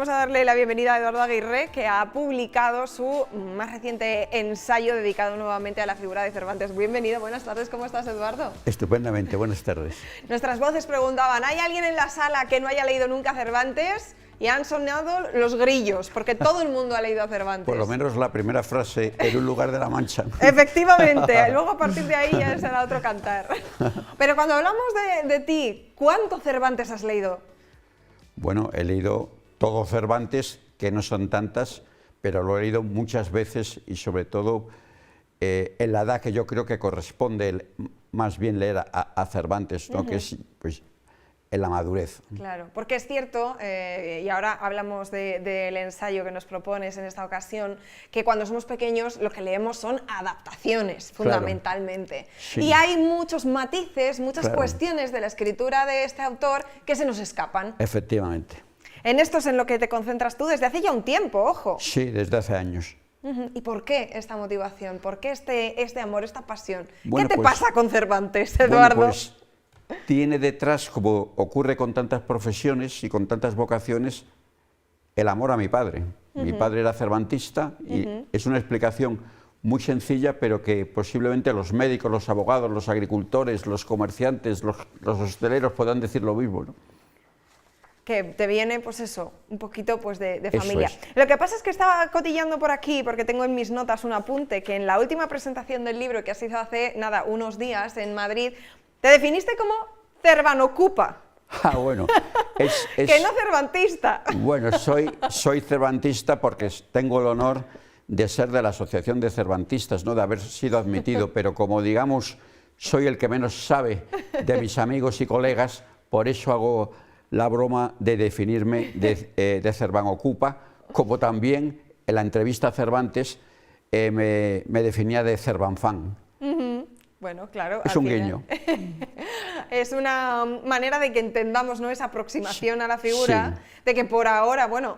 Vamos a darle la bienvenida a Eduardo Aguirre, que ha publicado su más reciente ensayo dedicado nuevamente a la figura de Cervantes. Bienvenido, buenas tardes, ¿cómo estás, Eduardo? Estupendamente, buenas tardes. Nuestras voces preguntaban, ¿hay alguien en la sala que no haya leído nunca Cervantes? Y han sonado los grillos, porque todo el mundo ha leído a Cervantes. Por lo menos la primera frase, en un lugar de la Mancha. Efectivamente, luego a partir de ahí ya será otro cantar. Pero cuando hablamos de ti, ¿cuánto Cervantes has leído? Bueno, he leído todo Cervantes, que no son tantas, pero lo he leído muchas veces y sobre todo en la edad que yo creo que corresponde más bien leer a Cervantes, ¿no? Que es pues, en la madurez. Claro, porque es cierto, y ahora hablamos del ensayo que nos propones en esta ocasión, que cuando somos pequeños lo que leemos son adaptaciones, fundamentalmente. Claro, sí. Y hay muchos matices, muchas Claro. cuestiones de la escritura de este autor que se nos escapan. Efectivamente. En esto es en lo que te concentras tú desde hace ya un tiempo, ojo. Sí, desde hace años. ¿Y por qué esta motivación? ¿Por qué este amor, esta pasión? Bueno, ¿Qué te pues, pasa con Cervantes, Eduardo? Bueno, pues, tiene detrás, como ocurre con tantas profesiones y con tantas vocaciones, el amor a mi padre. Mi padre era cervantista y es una explicación muy sencilla, pero que posiblemente los médicos, los abogados, los agricultores, los comerciantes, los hosteleros puedan decir lo mismo, ¿no? Que te viene, pues eso, un poquito pues de Eso familia. es. Lo que pasa es que estaba cotillando por aquí, porque tengo en mis notas un apunte, que en la última presentación del libro que has hizo hace, nada, unos días en Madrid, te definiste como cervanocupa, Ah, bueno, que no cervantista. Bueno, soy cervantista porque tengo el honor de ser de la Asociación de Cervantistas, ¿no? De haber sido admitido, pero como digamos, soy el que menos sabe de mis amigos y colegas, por eso hago la broma de definirme de cervanocupa, como también en la entrevista a Cervantes me definía de cervanfán. Bueno, claro. Es al un final guiño. Es una manera de que entendamos, ¿no?, esa aproximación a la figura, Sí. de que por ahora, bueno,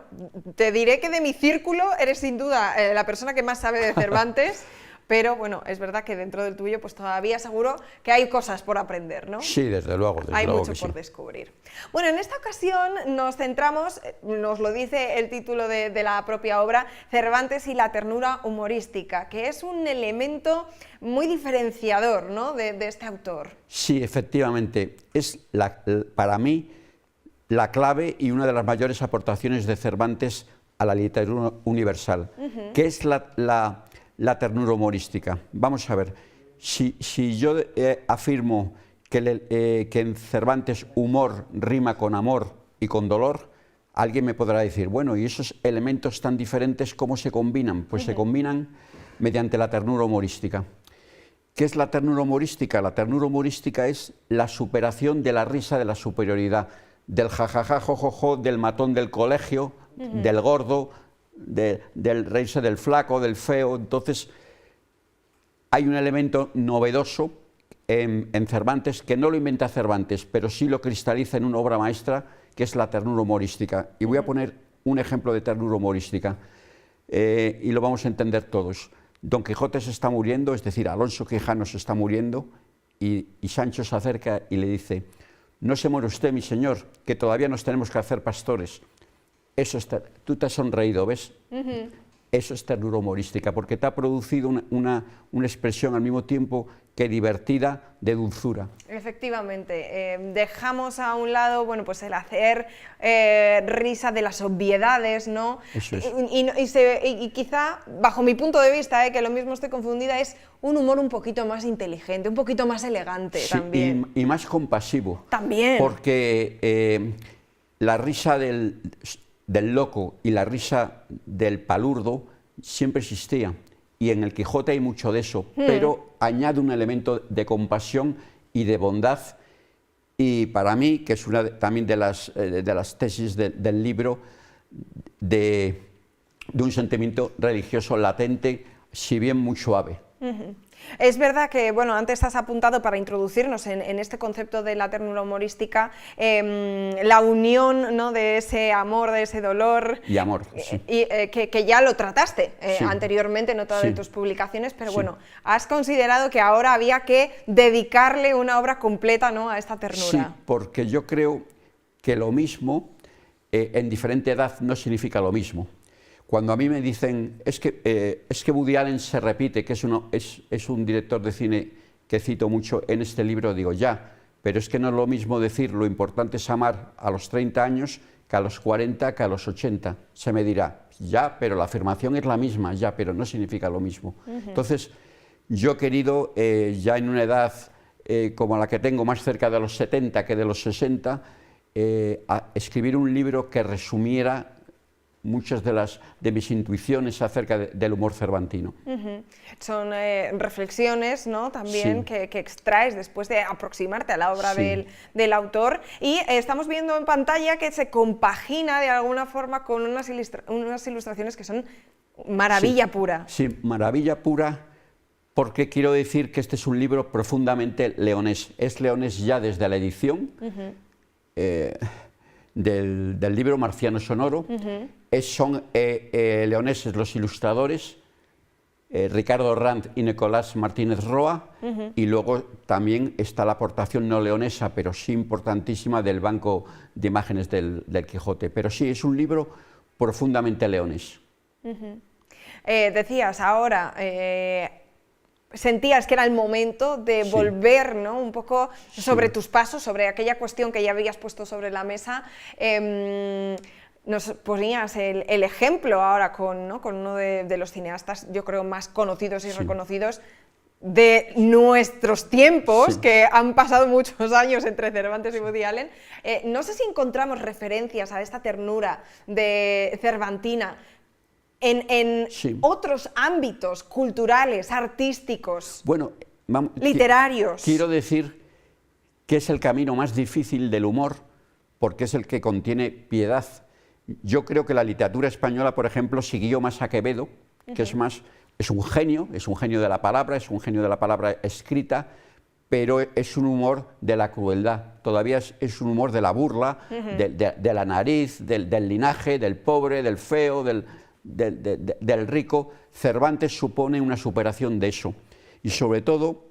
te diré que de mi círculo eres sin duda la persona que más sabe de Cervantes, pero bueno, es verdad que dentro del tuyo pues todavía seguro que hay cosas por aprender, ¿no? Sí, desde luego. Hay mucho que por sí. descubrir. Bueno, en esta ocasión nos centramos, nos lo dice el título de la propia obra, Cervantes y la ternura humorística, que es un elemento muy diferenciador, ¿no?, de este autor. Sí, efectivamente. Es para mí la clave y una de las mayores aportaciones de Cervantes a la literatura universal, que es la ternura humorística. Vamos a ver, si yo afirmo que en Cervantes humor rima con amor y con dolor, alguien me podrá decir, bueno, ¿y esos elementos tan diferentes cómo se combinan? Pues se combinan mediante la ternura humorística. ¿Qué es la ternura humorística? La ternura humorística es la superación de la risa de la superioridad, del jajaja, jojojo, del matón del colegio, del gordo, del reírse del flaco, del feo. Entonces, hay un elemento novedoso en Cervantes, que no lo inventa Cervantes, pero sí lo cristaliza en una obra maestra, que es la ternura humorística. Y voy a poner un ejemplo de ternura humorística, y lo vamos a entender todos. Don Quijote se está muriendo, es decir, Alonso Quijano se está muriendo, y Sancho se acerca y le dice, no se muere usted, mi señor, que todavía nos tenemos que hacer pastores. Eso está, tú te has sonreído, ¿ves? Eso es ternura humorística, porque te ha producido una expresión al mismo tiempo que divertida, de dulzura. Efectivamente, dejamos a un lado, bueno, pues el hacer risa de las obviedades, ¿no? Eso es. Y quizá, bajo mi punto de vista, que lo mismo estoy confundida, es un humor un poquito más inteligente, un poquito más elegante, Sí, también. y más compasivo. También. Porque la risa del loco y la risa del palurdo siempre existía. Y en el Quijote hay mucho de eso, pero añade un elemento de compasión y de bondad. Y para mí, que es una también de las tesis del libro, de un sentimiento religioso latente, si bien muy suave. Es verdad que, bueno, antes has apuntado para introducirnos en este concepto de la ternura humorística, la unión, ¿no?, de ese amor, de ese dolor. Y amor, sí. Que ya lo trataste Sí. anteriormente en otra de Sí. tus publicaciones, pero Sí. bueno, has considerado que ahora había que dedicarle una obra completa, ¿no?, a esta ternura. Sí, porque yo creo que lo mismo en diferente edad no significa lo mismo. Cuando a mí me dicen, es que Woody Allen se repite, que es un director de cine que cito mucho en este libro, digo, ya, pero es que no es lo mismo decir lo importante es amar a los 30 años que a los 40, que a los 80. Se me dirá, ya, pero la afirmación es la misma, ya, pero no significa lo mismo. Entonces, yo he querido, ya en una edad como la que tengo, más cerca de los 70 que de los 60, escribir un libro que resumiera muchas de mis intuiciones acerca del humor cervantino. Son reflexiones, ¿no?, también Sí. que extraes después de aproximarte a la obra Sí. del autor, y estamos viendo en pantalla que se compagina de alguna forma con unas ilustraciones que son maravilla pura. Sí, maravilla pura, porque quiero decir que este es un libro profundamente leonés. Es leonés ya desde la edición del libro Marciano Sonoro. Son leoneses los ilustradores, Ricardo Rand y Nicolás Martínez Roa, y luego también está la aportación no leonesa, pero sí importantísima, del Banco de Imágenes del Quijote. Pero sí, es un libro profundamente leonés. Decías ahora, sentías que era el momento de Sí. volver, ¿no?, un poco sobre Sí. tus pasos, sobre aquella cuestión que ya habías puesto sobre la mesa. Nos ponías el ejemplo ahora con uno de los cineastas, yo creo, más conocidos y Sí. reconocidos de nuestros tiempos, Sí. que han pasado muchos años entre Cervantes y Woody Allen. No sé si encontramos referencias a esta ternura de cervantina en Sí. otros ámbitos culturales, artísticos, Bueno, literarios. Quiero decir que es el camino más difícil del humor, porque es el que contiene piedad. Yo creo que la literatura española, por ejemplo, siguió más a Quevedo, que es un genio de la palabra, es un genio de la palabra escrita, pero es un humor de la crueldad, todavía es un humor de la burla, de la nariz, del linaje, del pobre, del feo, del rico. Cervantes supone una superación de eso. Y sobre todo,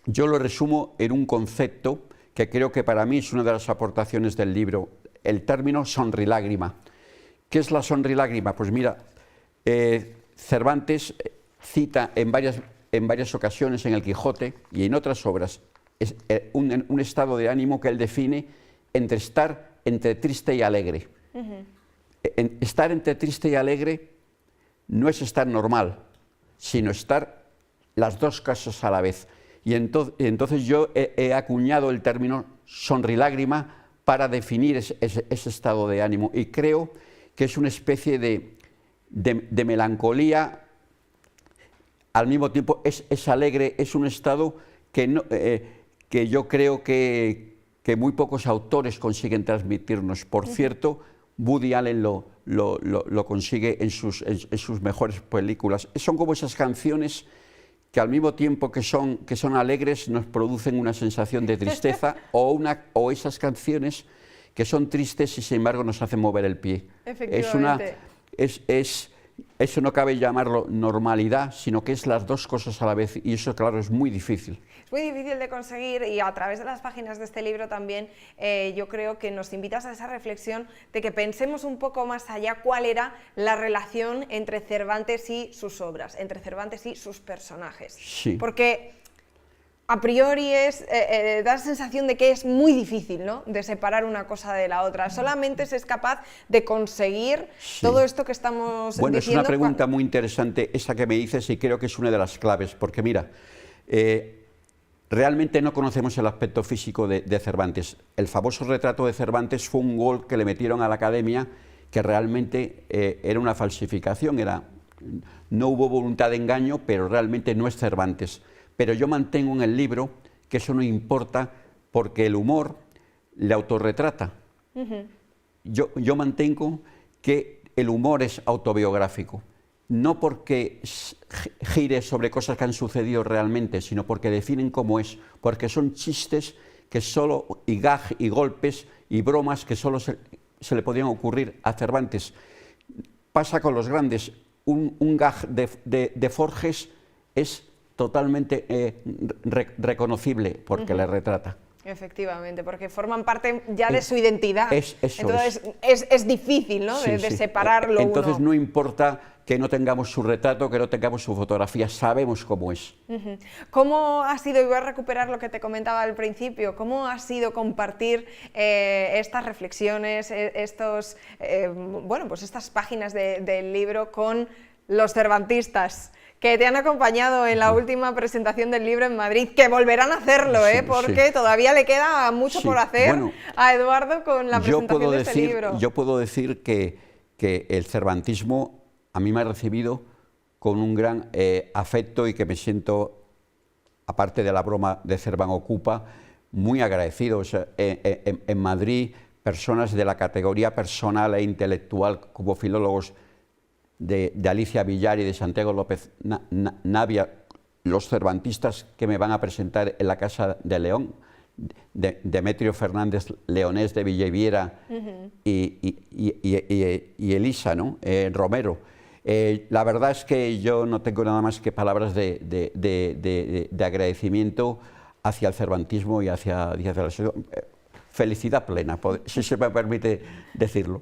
yo lo resumo en un concepto que creo que para mí es una de las aportaciones del libro, el término sonrilágrima. ¿Qué es la sonrilágrima? Pues mira, Cervantes cita en varias ocasiones en El Quijote y en otras obras un estado de ánimo que él define estar entre triste y alegre. Estar entre triste y alegre no es estar normal, sino estar las dos cosas a la vez. Y entonces yo he acuñado el término sonrilágrima para definir ese estado de ánimo, y creo que es una especie de melancolía, al mismo tiempo es alegre, es un estado que yo creo que muy pocos autores consiguen transmitirnos. Por cierto, Woody Allen lo consigue en sus mejores películas. Son como esas canciones que al mismo tiempo que son alegres nos producen una sensación de tristeza, o esas canciones que son tristes y sin embargo nos hacen mover el pie. Efectivamente. Eso no cabe llamarlo normalidad, sino que es las dos cosas a la vez, y eso, claro, es muy difícil. Es muy difícil de conseguir, y a través de las páginas de este libro también yo creo que nos invitas a esa reflexión de que pensemos un poco más allá cuál era la relación entre Cervantes y sus obras, entre Cervantes y sus personajes. Sí. Porque a priori da la sensación de que es muy difícil, ¿no?, de separar una cosa de la otra. Solamente se es capaz de conseguir todo esto que estamos Bueno, diciendo. es una pregunta muy interesante esa que me dices, y creo que es una de las claves, porque mira, realmente no conocemos el aspecto físico de Cervantes. El famoso retrato de Cervantes fue un gol que le metieron a la Academia, que realmente era una falsificación, no hubo voluntad de engaño, pero realmente no es Cervantes. Pero yo mantengo en el libro que eso no importa, porque el humor le autorretrata. Yo mantengo que el humor es autobiográfico, no porque gire sobre cosas que han sucedido realmente, sino porque definen cómo es, porque son chistes y gag y golpes y bromas que solo se le podían ocurrir a Cervantes. Pasa con los grandes, un gag de Forges es totalmente reconocible porque le retrata. Efectivamente, porque forman parte ya de su identidad. Entonces es difícil, ¿no? de separarlo. Entonces no importa que no tengamos su retrato, que no tengamos su fotografía, sabemos cómo es. ¿Cómo ha sido, y voy a recuperar lo que te comentaba al principio, cómo ha sido compartir estas reflexiones, bueno, pues estas páginas del libro con los cervantistas que te han acompañado en la última presentación del libro en Madrid, que volverán a hacerlo, porque todavía le queda mucho por hacer a Eduardo con la presentación de este libro? Yo puedo decir que el cervantismo a mí me ha recibido con un gran afecto y que me siento, aparte de la broma de Cervan Ocupa, muy agradecido. O sea, en Madrid, personas de la categoría personal e intelectual como filólogos de Alicia Villar y de Santiago López Navia, los cervantistas que me van a presentar en la Casa de León, Demetrio Fernández Leonés de Villaviera y Elisa, ¿no? Romero. La verdad es que yo no tengo nada más que palabras de agradecimiento hacia el cervantismo y hacia la sociedad. Felicidad plena, si se me permite decirlo.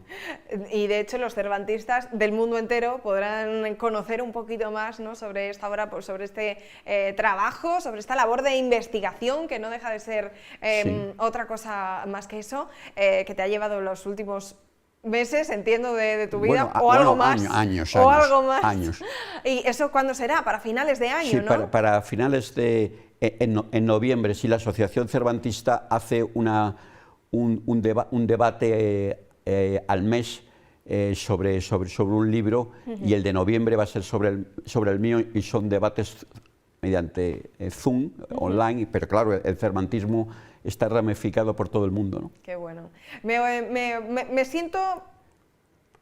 Y de hecho los cervantistas del mundo entero podrán conocer un poquito más, ¿no?, sobre esta obra, sobre este trabajo, sobre esta labor de investigación, que no deja de ser otra cosa más que eso, que te ha llevado los últimos meses, entiendo, de tu vida, algo más. Años. ¿Y eso cuándo será? ¿Para finales de año, no? Sí, para finales de... En noviembre, si la Asociación Cervantista hace un debate al mes sobre un libro, y el de noviembre va a ser sobre el mío, y son debates mediante Zoom, online, pero claro, el cervantismo está ramificado por todo el mundo, ¿no? Qué bueno. Me siento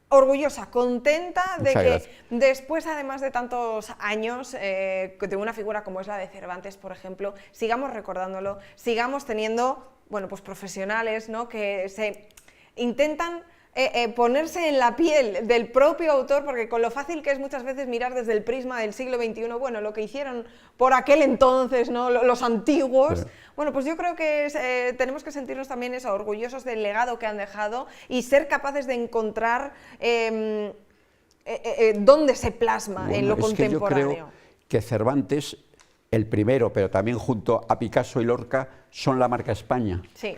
orgullosa, contenta de que después, además de tantos años, de una figura como es la de Cervantes, por ejemplo, sigamos recordándolo, sigamos teniendo, bueno, pues profesionales, ¿no?, que se intentan ponerse en la piel del propio autor, porque con lo fácil que es muchas veces mirar desde el prisma del siglo XXI, bueno, lo que hicieron por aquel entonces, ¿no?, los antiguos, bueno, pues yo creo que tenemos que sentirnos también orgullosos del legado que han dejado y ser capaces de encontrar dónde se plasma en lo contemporáneo. Que yo creo que Cervantes, el primero, pero también junto a Picasso y Lorca, son la marca España. Sí.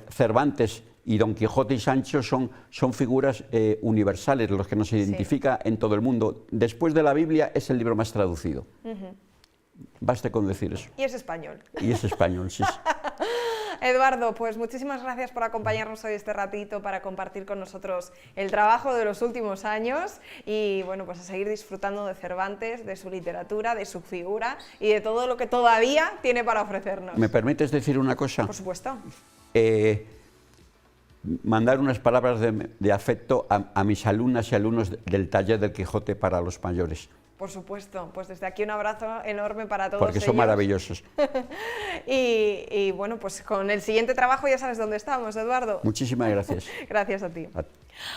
Cervantes y Don Quijote y Sancho son figuras universales, los que nos identifica en todo el mundo. Después de la Biblia es el libro más traducido. Baste con decir eso. Y es español. Y es español, sí. Eduardo, pues muchísimas gracias por acompañarnos hoy este ratito para compartir con nosotros el trabajo de los últimos años y, bueno, pues a seguir disfrutando de Cervantes, de su literatura, de su figura y de todo lo que todavía tiene para ofrecernos. ¿Me permites decir una cosa? Por supuesto. Mandar unas palabras de afecto a mis alumnas y alumnos del taller del Quijote para los mayores. Por supuesto, pues desde aquí un abrazo enorme para todos porque son ellos. Maravillosos. y bueno, pues con el siguiente trabajo ya sabes dónde estamos, Eduardo. Muchísimas gracias. Gracias a ti.